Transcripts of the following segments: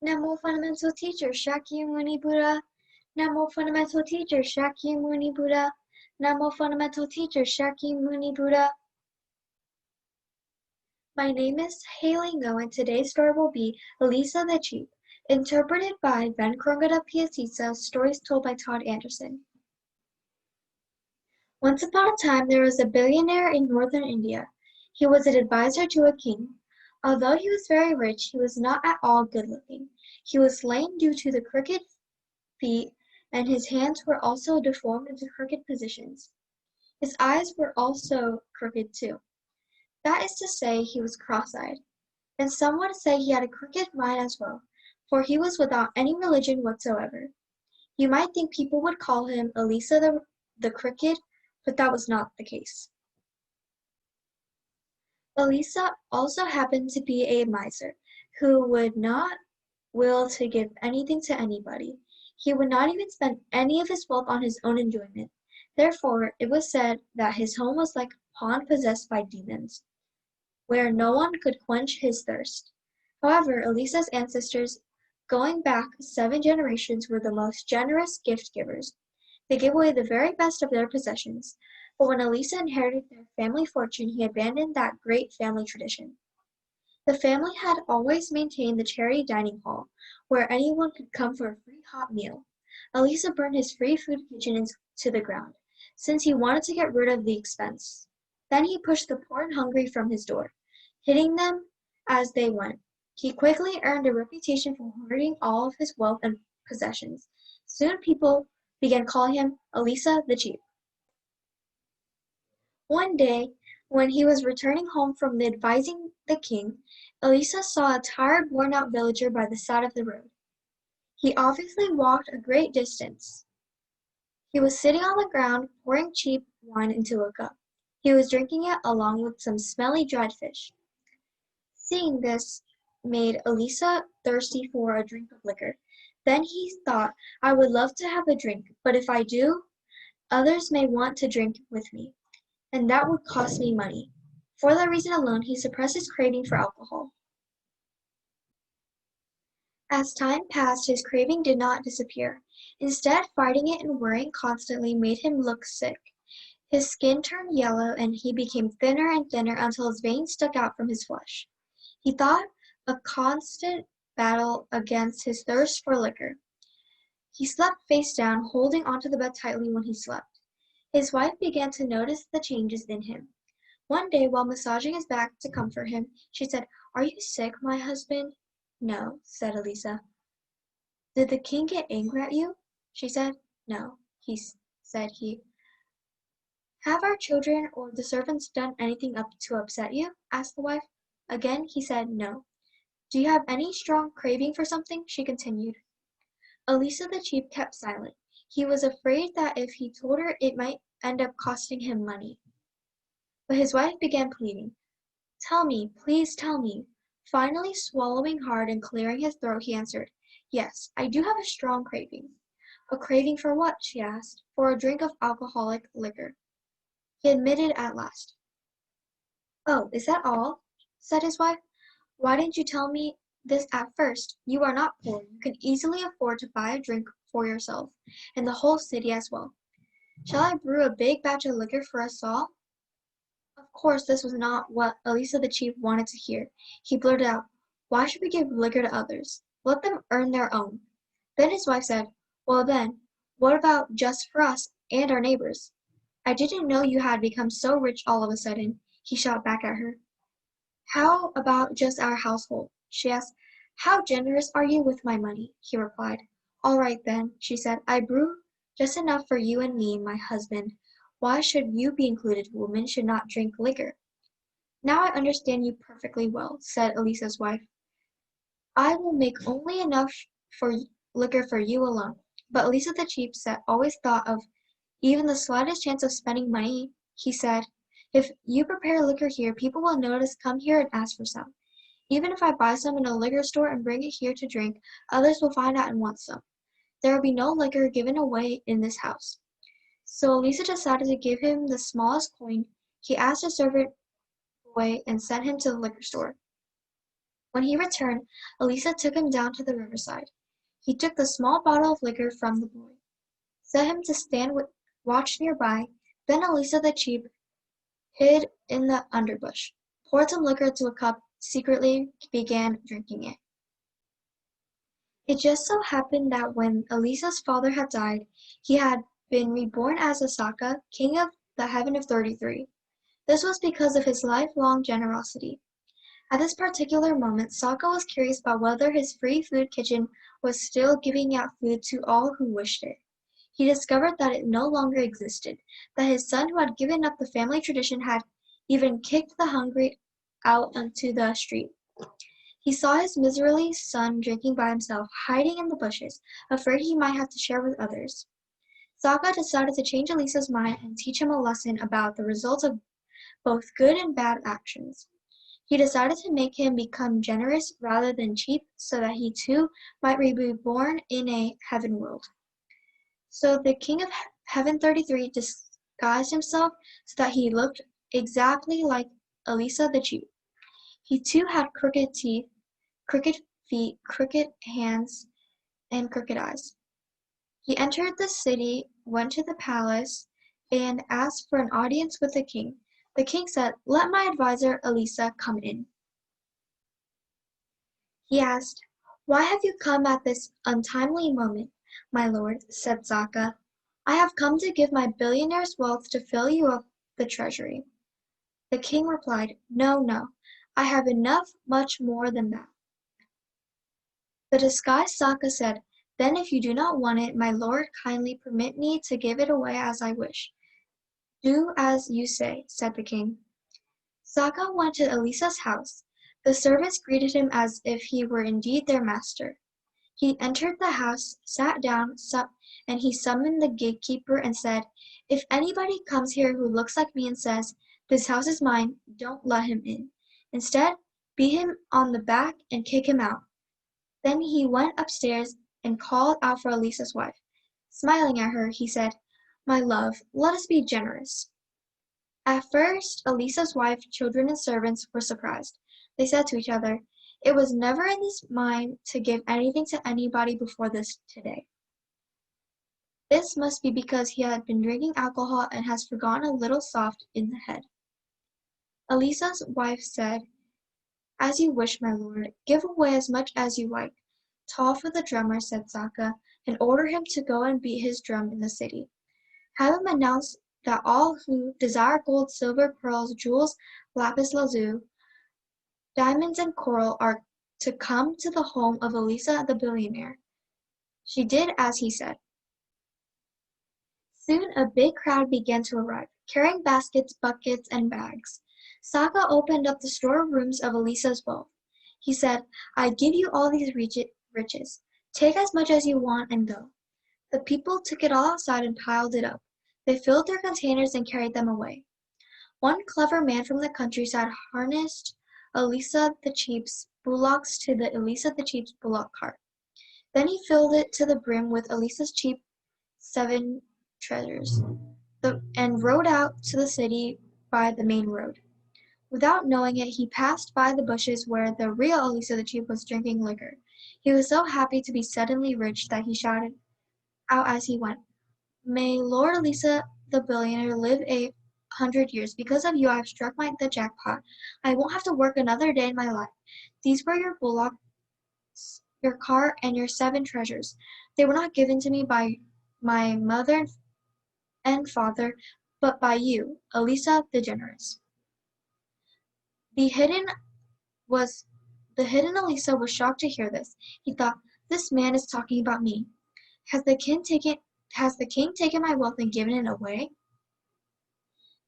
Namo Fundamental Teacher Shakyamuni Buddha. Namo Fundamental Teacher Shakyamuni Buddha. Namo Fundamental Teacher Shakyamuni Buddha. My name is Haley Ngo, and today's story will be Illisa the Cheap, interpreted by Venkongada Piasisa, stories told by Todd Anderson. Once upon a time, there was a billionaire in northern India. He was an advisor to a king. Although he was very rich, he was not at all good-looking. He was lame due to the crooked feet, and his hands were also deformed into crooked positions. His eyes were also crooked too. That is to say, he was cross-eyed. And some would say he had a crooked mind as well, for he was without any religion whatsoever. You might think people would call him Illisa the Crooked, but that was not the case. Illisa also happened to be a miser, who would not will to give anything to anybody. He would not even spend any of his wealth on his own enjoyment. Therefore, it was said that his home was like a pond possessed by demons, where no one could quench his thirst. However, Illisa's ancestors, going back 7 generations, were the most generous gift givers. They gave away the very best of their possessions. But when Illisa inherited their family fortune, he abandoned that great family tradition. The family had always maintained the charity dining hall, where anyone could come for a free hot meal. Illisa burned his free food kitchen to the ground, since he wanted to get rid of the expense. Then he pushed the poor and hungry from his door, hitting them as they went. He quickly earned a reputation for hoarding all of his wealth and possessions. Soon people began calling him Illisa the Cheap. One day, when he was returning home from advising the king, Illisa saw a tired, worn-out villager by the side of the road. He obviously walked a great distance. He was sitting on the ground, pouring cheap wine into a cup. He was drinking it along with some smelly dried fish. Seeing this made Illisa thirsty for a drink of liquor. Then he thought, I would love to have a drink, but if I do, others may want to drink with me, and that would cost me money. For that reason alone, he suppressed his craving for alcohol. As time passed, his craving did not disappear. Instead, fighting it and worrying constantly made him look sick. His skin turned yellow, and he became thinner and thinner until his veins stuck out from his flesh. He thought a constant battle against his thirst for liquor. He slept face down, holding onto the bed tightly when he slept. His wife began to notice the changes in him. One day, while massaging his back to comfort him, she said, Are you sick, my husband? No, said Illisa. Did the king get angry at you? She said. No, said he. Have our children or the servants done anything to upset you? Asked the wife. Again, he said no. Do you have any strong craving for something? She continued. Illisa the Cheap kept silent. He was afraid that if he told her, it might end up costing him money. But his wife began pleading. Tell me, please tell me. Finally, swallowing hard and clearing his throat, he answered, Yes, I do have a strong craving. A craving for what? She asked. For a drink of alcoholic liquor. He admitted at last. Oh, is that all? Said his wife. Why didn't you tell me this at first? You are not poor. You can easily afford to buy a drink for yourself, and the whole city as well. Shall I brew a big batch of liquor for us all? Of course, this was not what Illisa the Cheap wanted to hear. He blurted out, Why should we give liquor to others? Let them earn their own. Then his wife said, Well then, what about just for us and our neighbors? I didn't know you had become so rich all of a sudden, he shot back at her. How about just our household? She asked. How generous are you with my money? He replied. All right then, she said. I brew just enough for you and me, my husband. Why should you be included? Women should not drink liquor. Now I understand you perfectly well, said Illisa's wife. I will make only enough for liquor for you alone. But Illisa the Cheap always thought of even the slightest chance of spending money. He said, If you prepare liquor here, people will notice, come here and ask for some. Even if I buy some in a liquor store and bring it here to drink, others will find out and want some. There will be no liquor given away in this house. So Illisa decided to give him the smallest coin. He asked a servant boy and sent him to the liquor store. When he returned, Illisa took him down to the riverside. He took the small bottle of liquor from the boy, set him to stand watch nearby. Then Illisa the Cheap hid in the underbush, poured some liquor into a cup, secretly began drinking it. It just so happened that when Elisa's father had died, he had been reborn as Asaka, king of the Heaven of 33. This was because of his lifelong generosity. At this particular moment, Sokka was curious about whether his free food kitchen was still giving out food to all who wished it. He discovered that it no longer existed, that his son who had given up the family tradition had even kicked the hungry out onto the street. He saw his miserly son drinking by himself, hiding in the bushes, afraid he might have to share with others. Sokka decided to change Elisa's mind and teach him a lesson about the results of both good and bad actions. He decided to make him become generous rather than cheap so that he too might be reborn in a heaven world. So the king of Heaven 33 disguised himself so that he looked exactly like Illisa the Cheap. He too had crooked teeth, crooked feet, crooked hands, and crooked eyes. He entered the city, went to the palace, and asked for an audience with the king. The king said, "Let my advisor Illisa come in." He asked, "Why have you come at this untimely moment, my lord?" said Sokka. "I have come to give my billionaire's wealth to fill you up the treasury." The king replied, "No, no, I have enough, much more than that." The disguised Sokka said, "Then if you do not want it, my lord, kindly permit me to give it away as I wish." "Do as you say," said the king. Sokka went to Elisa's house. The servants greeted him as if he were indeed their master. He entered the house, sat down, and he summoned the gatekeeper and said, "If anybody comes here who looks like me and says, 'This house is mine,' don't let him in. Instead, beat him on the back and kick him out." Then he went upstairs and called out for Elisa's wife. Smiling at her, he said, "My love, let us be generous." At first, Elisa's wife, children, and servants were surprised. They said to each other, "It was never in his mind to give anything to anybody before this today. This must be because he had been drinking alcohol and has forgotten a little soft in the head." Elisa's wife said, "As you wish, my lord. Give away as much as you like." "Call for the drummer," said Sokka, "and order him to go and beat his drum in the city. Have him announce that all who desire gold, silver, pearls, jewels, lapis lazuli, diamonds, and coral are to come to the home of Illisa the billionaire." She did as he said. Soon a big crowd began to arrive, carrying baskets, buckets, and bags. Sokka opened up the storerooms of Elisa's wealth. He said, "I give you all these riches. Take as much as you want and go." The people took it all outside and piled it up. They filled their containers and carried them away. One clever man from the countryside harnessed Illisa the Cheap's bullocks to the Illisa the Cheap's bullock cart. Then he filled it to the brim with Elisa's cheap 7 treasures, and rode out to the city by the main road. Without knowing it, he passed by the bushes where the real Illisa the Cheap was drinking liquor. He was so happy to be suddenly rich that he shouted out as he went, "May Lord Illisa the billionaire live 100 years. Because of you, I've struck the jackpot. I won't have to work another day in my life. These were your bullocks, your cart, and your 7 treasures. They were not given to me by my mother and father, but by you, Illisa the generous." The hidden was the hidden Illisa was shocked to hear this. He thought, "This man is talking about me. Has the king taken my wealth and given it away?"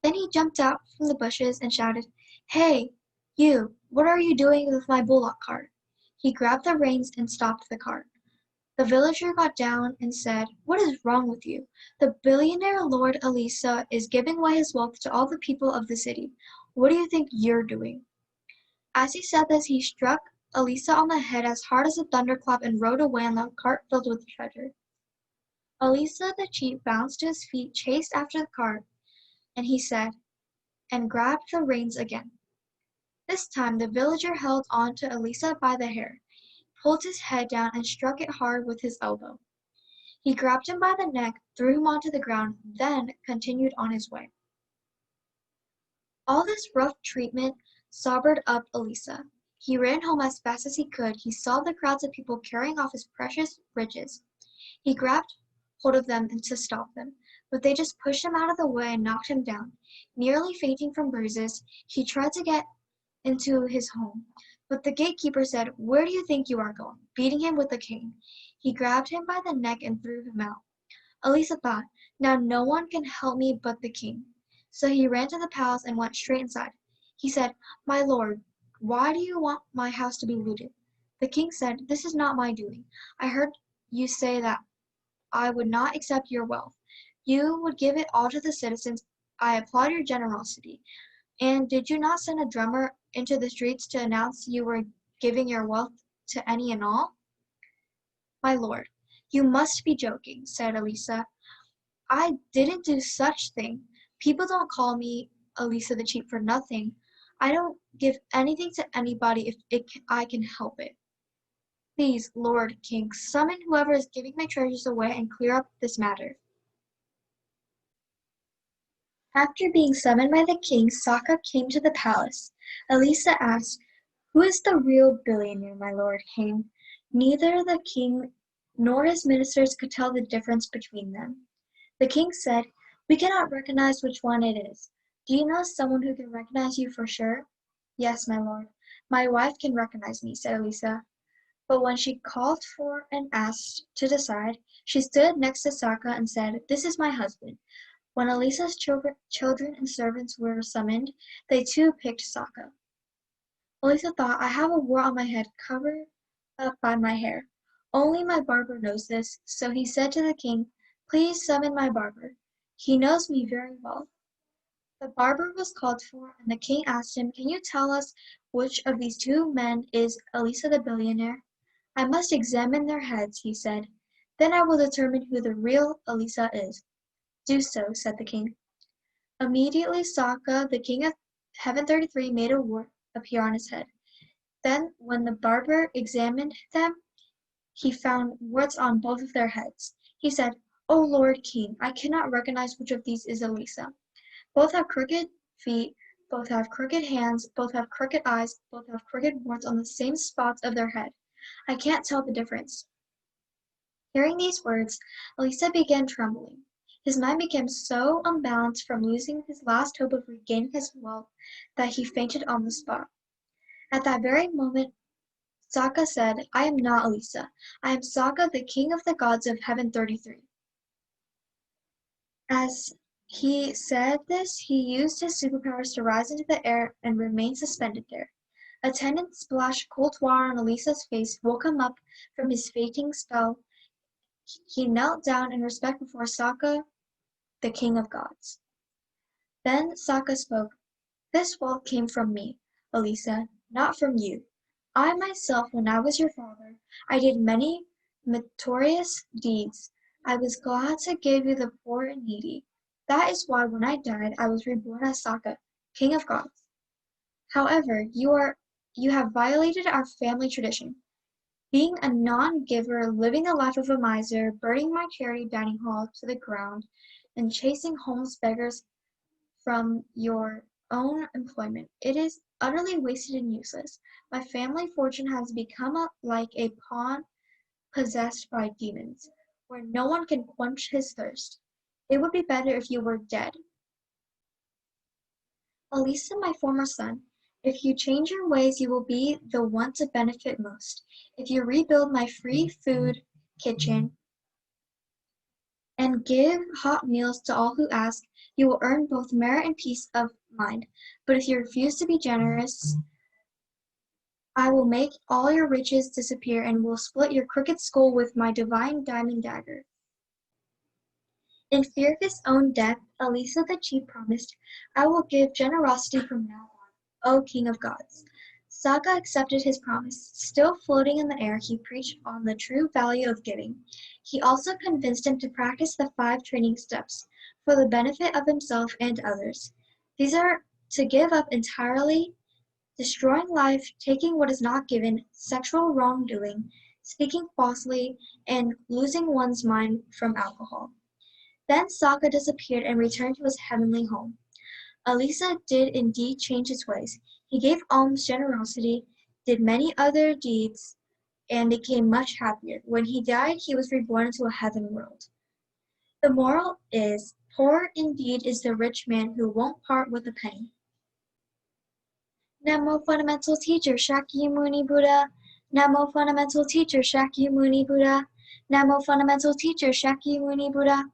Then he jumped out from the bushes and shouted, "Hey, you, what are you doing with my bullock cart?" He grabbed the reins and stopped the cart. The villager got down and said, "What is wrong with you? The billionaire Lord Illisa is giving away his wealth to all the people of the city. What do you think you're doing?" As he said this, he struck Illisa on the head as hard as a thunderclap and rode away on the cart filled with treasure. Illisa the Cheap bounced to his feet, chased after the cart, and he said, and grabbed the reins again. This time the villager held on to Illisa by the hair, pulled his head down, and struck it hard with his elbow. He grabbed him by the neck, threw him onto the ground, then continued on his way. All this rough treatment sobered up Illisa. He ran home as fast as he could. He saw the crowds of people carrying off his precious riches. He grabbed hold of them to stop them, but they just pushed him out of the way and knocked him down. Nearly fainting from bruises, he tried to get into his home, but the gatekeeper said, "Where do you think you are going?" beating him with a cane. He grabbed him by the neck and threw him out. Illisa thought, "Now no one can help me but the king." So he ran to the palace and went straight inside. He said, "My lord, why do you want my house to be looted?" The king said, "This is not my doing. I heard you say that I would not accept your wealth. You would give it all to the citizens. I applaud your generosity. And did you not send a drummer into the streets to announce you were giving your wealth to any and all?" "My lord, you must be joking," said Illisa. "I didn't do such thing. People don't call me Illisa the Cheap for nothing. I don't give anything to anybody if I can help it. Please, Lord King, summon whoever is giving my treasures away and clear up this matter." After being summoned by the king, Sokka came to the palace. Illisa asked, "Who is the real billionaire, my lord king?" Neither the king nor his ministers could tell the difference between them. The king said, "We cannot recognize which one it is. Do you know someone who can recognize you for sure?" "Yes, my lord. My wife can recognize me," said Illisa. But when she called for and asked to decide, she stood next to Sokka and said, "This is my husband." When Illisa's children and servants were summoned, they too picked Sokka. Illisa thought, "I have a wart on my head covered up by my hair. Only my barber knows this." So he said to the king, "Please summon my barber. He knows me very well." The barber was called for, and the king asked him, "Can you tell us which of these two men is Illisa the billionaire?" "I must examine their heads," he said. "Then I will determine who the real Illisa is." "Do so," said the king. Immediately Sokka, the king of Heaven 33, made a wart appear on his head. Then, when the barber examined them, he found warts on both of their heads. He said, "O Lord King, I cannot recognize which of these is Illisa. Both have crooked feet, both have crooked hands, both have crooked eyes, both have crooked warts on the same spots of their head. I can't tell the difference." Hearing these words, Illisa began trembling. His mind became so unbalanced from losing his last hope of regaining his wealth that he fainted on the spot. At that very moment, Sokka said, "I am not Illisa. I am Sokka, the king of the gods of Heaven 33. As he said this, he used his superpowers to rise into the air and remain suspended there. Attendants splashed cold water on Illisa's face, woke him up from his fainting spell. He knelt down in respect before Sokka, the king of gods. Then Sokka spoke. "This wealth came from me, Illisa, not from you. I myself, when I was your father, I did many meritorious deeds. I was glad to give you the poor and needy. That is why when I died, I was reborn as Sokka, king of gods. However, you have violated our family tradition. Being a non-giver, living the life of a miser, burning my charity dining hall to the ground, and chasing homeless beggars from your own employment. It is utterly wasted and useless. My family fortune has become like a pond possessed by demons, where no one can quench his thirst. It would be better if you were dead. Illisa, my former son, if you change your ways, you will be the one to benefit most. If you rebuild my free food kitchen and give hot meals to all who ask, you will earn both merit and peace of mind. But if you refuse to be generous, I will make all your riches disappear and will split your crooked skull with my divine diamond dagger." In fear of his own death, Illisa the chief promised, "I will give generosity from now on, O king of gods." Sokka accepted his promise. Still floating in the air, he preached on the true value of giving. He also convinced him to practice the 5 training steps for the benefit of himself and others. These are to give up entirely destroying life, taking what is not given, sexual wrongdoing, speaking falsely, and losing one's mind from alcohol. Then Sokka disappeared and returned to his heavenly home. Illisa did indeed change his ways. He gave alms generosity, did many other deeds, and became much happier. When he died, he was reborn into a heaven world. The moral is, poor indeed is the rich man who won't part with a penny. Namo Fundamental Teacher Shakyamuni Buddha. Namo Fundamental Teacher Shakyamuni Buddha. Namo Fundamental Teacher Shakyamuni Buddha.